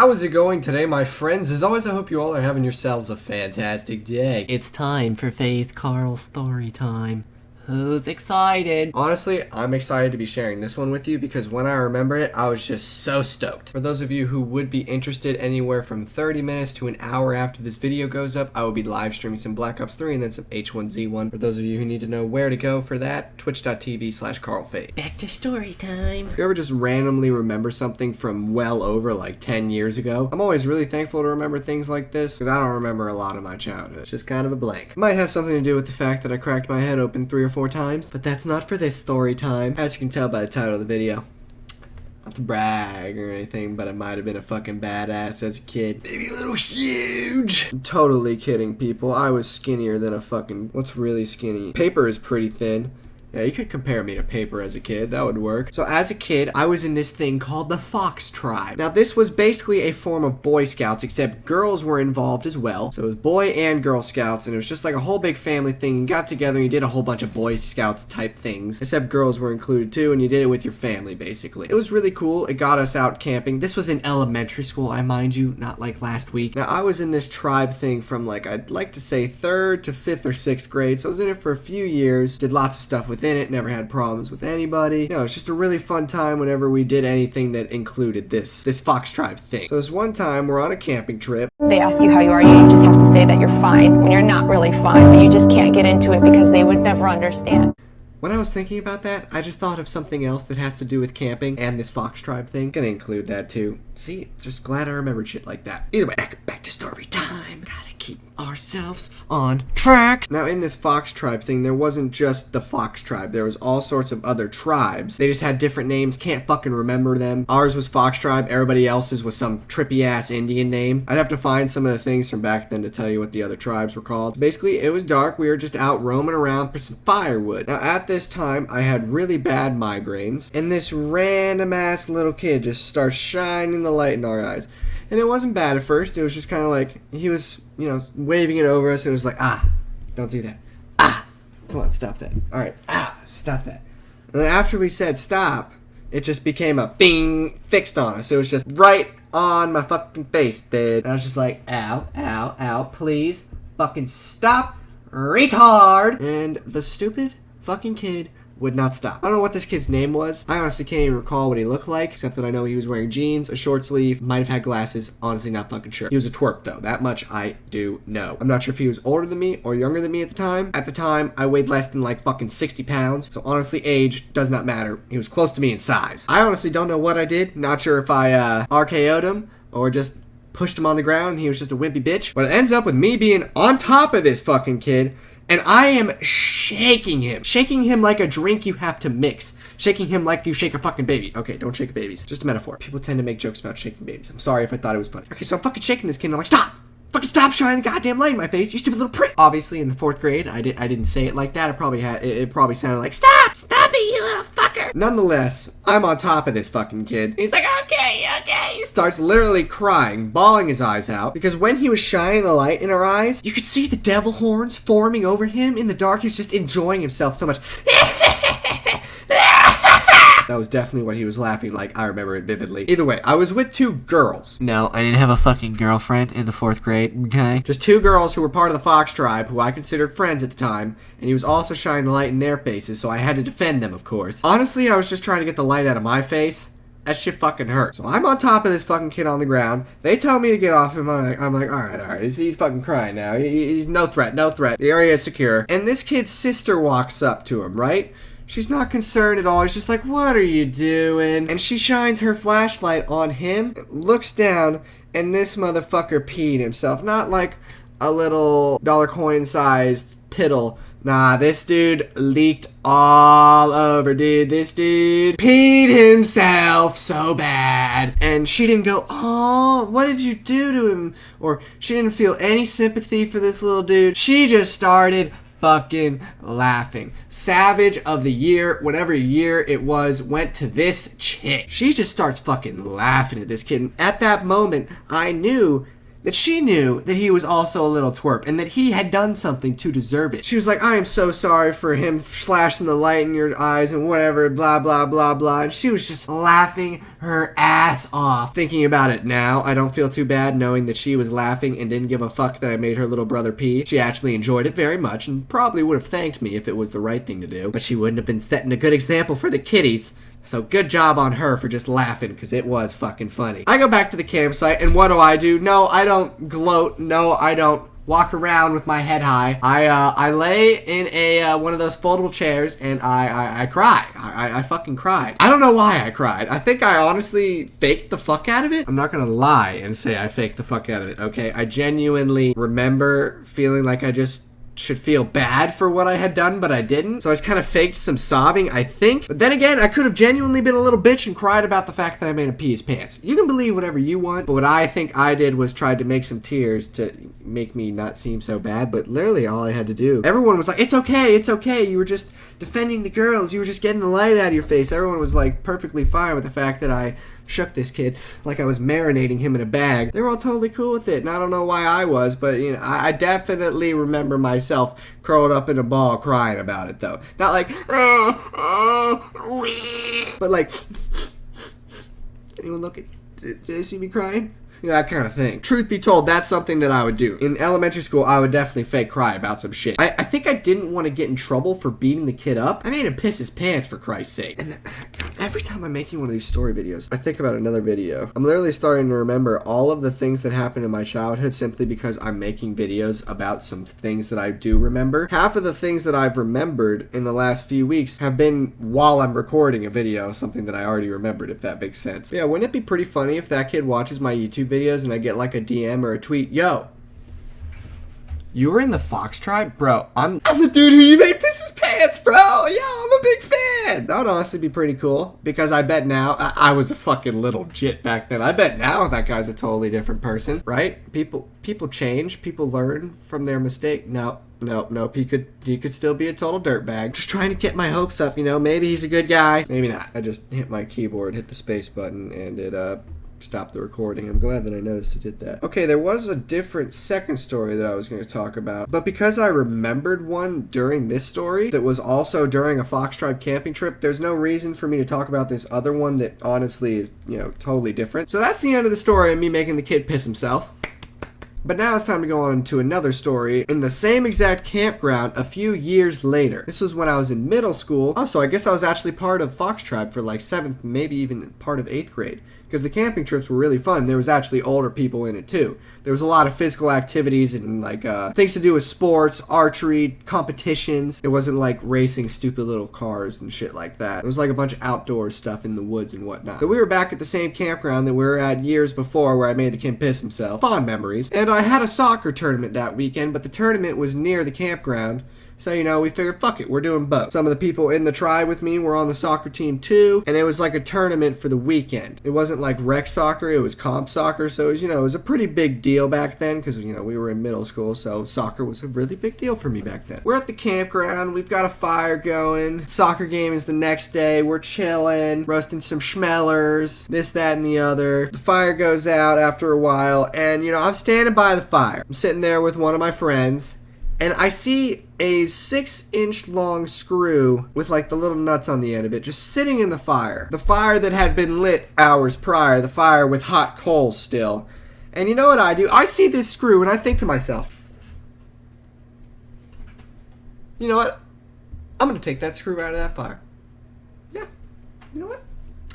How is it going today, my friends? As always, I hope you all are having yourselves a fantastic day. It's time for Faith Carl story time. Who's excited? Honestly, I'm excited to be sharing this one with you because when I remembered it, I was just so stoked. For those of you who would be interested anywhere from 30 minutes to an hour after this video goes up, I will be live streaming some Black Ops 3 and then some H1Z1. For those of you who need to know where to go for that, twitch.tv/CarlFaith. Back to story time. If you ever just randomly remember something from well over like 10 years ago, I'm always really thankful to remember things like this because I don't remember a lot of my childhood. It's just kind of a blank. It might have something to do with the fact that I cracked my head open 3 or 4 times, but that's not for this story time. As you can tell by the title of the video, not to brag or anything, but I might have been a fucking badass as a kid. Maybe a little huge. I'm totally kidding, people. I was skinnier than a fucking... What's really skinny? Paper is pretty thin. Yeah, you could compare me to Paper as a kid. That would work. So as a kid, I was in this thing called the Fox Tribe. Now, this was basically a form of Boy Scouts, except girls were involved as well. So it was Boy and Girl Scouts, and it was just like a whole big family thing. You got together and you did a whole bunch of Boy Scouts type things, except girls were included too, and you did it with your family, basically. It was really cool. It got us out camping. This was in elementary school, I mind you, not like last week. Now, I was in this tribe thing from like, I'd like to say 3rd to 5th or 6th grade, so I was in it for a few years, did lots of stuff within it, never had problems with anybody. You know, it's just a really fun time whenever we did anything that included this Fox Tribe thing. So this one time, we're on a camping trip. They ask you how you are, you just have to say that you're fine when you're not really fine, but you just can't get into it because they would never understand. When I was thinking about that, I just thought of something else that has to do with camping and this Fox Tribe thing. Gonna include that too. See, just glad I remembered shit like that. Either way, back to story time. Gotta keep ourselves on track. Now, in this Fox Tribe thing, there wasn't just the Fox Tribe. There was all sorts of other tribes. They just had different names. Can't fucking remember them. Ours was Fox Tribe. Everybody else's was some trippy-ass Indian name. I'd have to find some of the things from back then to tell you what the other tribes were called. Basically, it was dark. We were just out roaming around for some firewood. Now, at this time, I had really bad migraines, and this random-ass little kid just starts shining the light in our eyes. And it wasn't bad at first. It was just kind of like, he was, you know, waving it over us. It was like, don't do that. Come on, stop that. All right, stop that. And then after we said stop, it just became a bing, fixed on us. It was just right on my fucking face, dude. I was just like, ow, ow, ow, please fucking stop, retard. And the stupid fucking kid would not stop. I don't know what this kid's name was. I honestly can't even recall what he looked like, except that I know he was wearing jeans, a short sleeve, might have had glasses. Honestly, not fucking sure. He was a twerp, though. That much I do know. I'm not sure if he was older than me or younger than me at the time. At the time, I weighed less than like fucking 60 pounds, so honestly, age does not matter. He was close to me in size. I honestly don't know what I did. Not sure if I RKO'd him or just pushed him on the ground and he was just a wimpy bitch. But it ends up with me being on top of this fucking kid, and I am shaking him like a drink you have to mix. Shaking him like you shake a fucking baby. Okay, don't shake babies. Just a metaphor. People tend to make jokes about shaking babies. I'm sorry if I thought it was funny. Okay, so I'm fucking shaking this kid and I'm like, stop! Fucking stop shining the goddamn light in my face, you stupid little prick! Obviously, in the 4th grade, I didn't say it like that. It probably sounded like, stop! Stop it, you little fucker! Nonetheless, I'm on top of this fucking kid. He's like, okay. He starts literally crying, bawling his eyes out, because when he was shining the light in our eyes, you could see the devil horns forming over him in the dark. He was just enjoying himself so much. That was definitely what he was laughing like. I remember it vividly. Either way, I was with 2 girls. No, I didn't have a fucking girlfriend in the 4th grade, okay? Just 2 girls who were part of the Fox Tribe, who I considered friends at the time, and he was also shining the light in their faces, so I had to defend them, of course. Honestly, I was just trying to get the light out of my face. That shit fucking hurt. So I'm on top of this fucking kid on the ground. They tell me to get off him. I'm like, all right. He's fucking crying now. He's no threat. The area is secure. And this kid's sister walks up to him, right? She's not concerned at all. She's just like, what are you doing? And she shines her flashlight on him, looks down, and this motherfucker peed himself. Not like a little dollar coin sized piddle. Nah, this dude leaked all over, dude. This dude peed himself so bad. And she didn't go, oh, what did you do to him? Or she didn't feel any sympathy for this little dude. She just started fucking laughing. Savage of the year, whatever year it was, went to this chick. She just starts fucking laughing at this kid. And at that moment, I knew that she knew that he was also a little twerp and that he had done something to deserve it. She was like, I am so sorry for him flashing the light in your eyes and whatever, blah, blah, blah, blah. And she was just laughing her ass off. Thinking about it now, I don't feel too bad knowing that she was laughing and didn't give a fuck that I made her little brother pee. She actually enjoyed it very much and probably would have thanked me if it was the right thing to do. But she wouldn't have been setting a good example for the kiddies. So good job on her for just laughing, because it was fucking funny. I go back to the campsite, and what do? No, I don't gloat. No, I don't walk around with my head high. I lay in a one of those foldable chairs, and I cry. I fucking cried. I don't know why I cried. I think I honestly faked the fuck out of it. I'm not gonna lie and say I faked the fuck out of it, okay? I genuinely remember feeling like I just should feel bad for what I had done, but I didn't. So I just kind of faked some sobbing, I think. But then again, I could have genuinely been a little bitch and cried about the fact that I made him pee his pants. You can believe whatever you want, but what I think I did was tried to make some tears to make me not seem so bad, but literally all I had to do. Everyone was like, it's okay, you were just defending the girls, you were just getting the light out of your face. Everyone was like perfectly fine with the fact that I shook this kid like I was marinating him in a bag. They were all totally cool with it, and I don't know why I was, but you know, I definitely remember myself curled up in a ball crying about it though. Not like, but like, anyone look at, did they see me crying? That kind of thing. Truth be told, that's something that I would do. In elementary school, I would definitely fake cry about some shit. I think I didn't want to get in trouble for beating the kid up. I made him piss his pants, for Christ's sake. And every time I'm making one of these story videos, I think about another video. I'm literally starting to remember all of the things that happened in my childhood simply because I'm making videos about some things that I do remember. Half of the things that I've remembered in the last few weeks have been while I'm recording a video, something that I already remembered, if that makes sense. Yeah, wouldn't it be pretty funny if that kid watches my YouTube videos and I get like a DM or a tweet, yo, you were in the Fox tribe? Bro, I'm the dude who you made piss his pants, bro. Yeah, I'm a big fan. That would honestly be pretty cool, because I bet now, I was a fucking little jit back then. I bet now that guy's a totally different person, right? People change, people learn from their mistake. No, he could still be a total dirtbag. Just trying to get my hopes up, you know, maybe he's a good guy, maybe not. I just hit my keyboard, hit the space button, and it, stop the recording. I'm glad that I noticed it did that. Okay, there was a different second story that I was going to talk about, but because I remembered one during this story that was also during a Fox Tribe camping trip, there's no reason for me to talk about this other one that honestly is, you know, totally different. So that's the end of the story of me making the kid piss himself. But now it's time to go on to another story in the same exact campground a few years later. This was when I was in middle school. Oh, so I guess I was actually part of Fox Tribe for like 7th, maybe even part of 8th grade. Because the camping trips were really fun. There was actually older people in it too. There was a lot of physical activities and like things to do with sports, archery, competitions. It wasn't like racing stupid little cars and shit like that. It was like a bunch of outdoor stuff in the woods and whatnot. So we were back at the same campground that we were at years before, where I made the kid piss himself. Fond memories. And I had a soccer tournament that weekend, but the tournament was near the campground. So, you know, we figured, fuck it, we're doing both. Some of the people in the tribe with me were on the soccer team too, and it was like a tournament for the weekend. It wasn't like rec soccer, it was comp soccer, so it was, you know, it was a pretty big deal back then, because, you know, we were in middle school, so soccer was a really big deal for me back then. We're at the campground, we've got a fire going, soccer game is the next day, we're chilling, roasting some schmellers, this, that, and the other. The fire goes out after a while, and, you know, I'm standing by the fire. I'm sitting there with one of my friends, and I see a 6-inch long screw with like the little nuts on the end of it just sitting in the fire. The fire that had been lit hours prior, the fire with hot coals still. And you know what I do? I see this screw and I think to myself, you know what? I'm going to take that screw out of that fire. Yeah. You know what?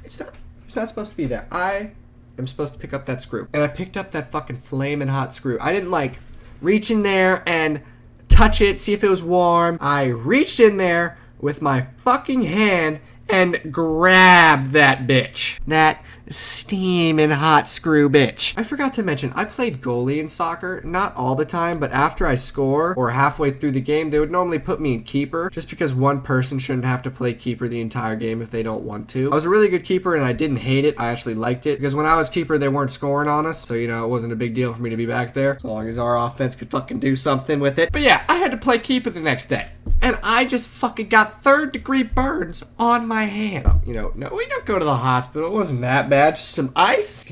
It's not supposed to be there. I am supposed to pick up that screw. And I picked up that fucking flaming hot screw. I didn't like reach in there and touch it, see if it was warm. I reached in there with my fucking hand and grabbed that bitch. That steaming hot screw bitch. I forgot to mention, I played goalie in soccer, not all the time, but after I score or halfway through the game, they would normally put me in keeper, just because one person shouldn't have to play keeper the entire game if they don't want to. I was a really good keeper and I didn't hate it. I actually liked it, because when I was keeper, they weren't scoring on us, so you know, it wasn't a big deal for me to be back there, as long as our offense could fucking do something with it. But yeah, I had to play keeper the next day. and I just fucking got 3rd-degree burns on my hand. Oh, no, we don't go to the hospital. It wasn't that bad. Just some ice,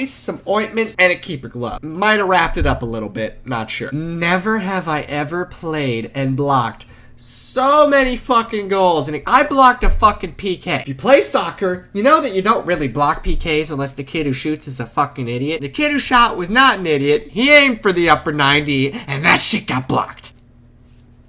some ointment, and a keeper glove. Might have wrapped it up a little bit. Not sure. Never have I ever played and blocked so many fucking goals, and I blocked a fucking PK. If you play soccer, you know that you don't really block PKs unless the kid who shoots is a fucking idiot. The kid who shot was not an idiot. He aimed for the upper 90, and that shit got blocked.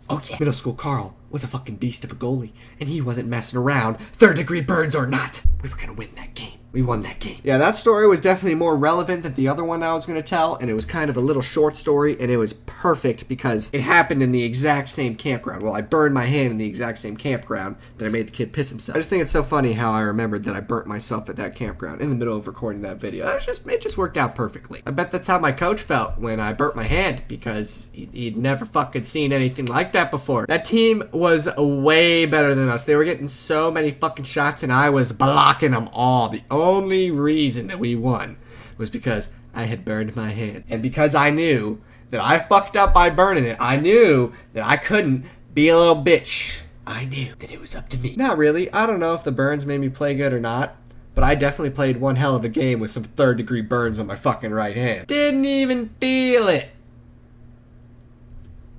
Oh yeah, middle school Carl was a fucking beast of a goalie, and he wasn't messing around, 3rd-degree burns or not. We were gonna win that game. We won that game. Yeah, that story was definitely more relevant than the other one I was going to tell, and it was kind of a little short story, and it was perfect because it happened in the exact same campground. Well, I burned my hand in the exact same campground that I made the kid piss himself. I just think it's so funny how I remembered that I burnt myself at that campground in the middle of recording that video. It just worked out perfectly. I bet that's how my coach felt when I burnt my hand, because he'd never fucking seen anything like that before. That team was way better than us. They were getting so many fucking shots, and I was blocking them all. The only reason that we won was because I had burned my hand. And because I knew that I fucked up by burning it, I knew that I couldn't be a little bitch. I knew that it was up to me. Not really. I don't know if the burns made me play good or not, but I definitely played one hell of a game with some 3rd-degree burns on my fucking right hand. Didn't even feel it.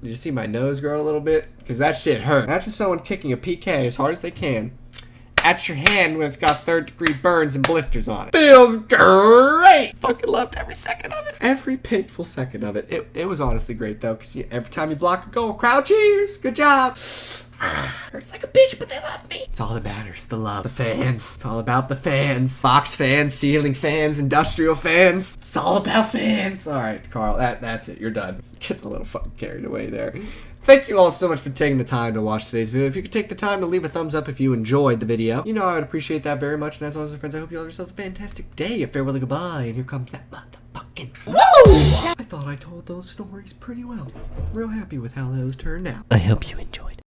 Did you see my nose grow a little bit? Because that shit hurt. Imagine someone kicking a PK as hard as they can at your hand when it's got 3rd-degree burns and blisters on it. Feels great! Fucking loved every second of it. Every painful second of it. It was honestly great, though, because every time you block a goal, crowd cheers! Good job! Hurts like a bitch, but they love me. It's all that matters. The love. The fans. It's all about the fans. Fox fans, ceiling fans, industrial fans. It's all about fans. Alright, Carl, that's it. You're done. Getting a little fucking carried away there. Thank you all so much for taking the time to watch today's video. If you could take the time to leave a thumbs up if you enjoyed the video, you know I would appreciate that very much. And as always, my friends, I hope you all have yourselves a fantastic day. A farewell and goodbye. And here comes that motherfucking whoa! I thought I told those stories pretty well. Real happy with how those turned out. I hope you enjoyed.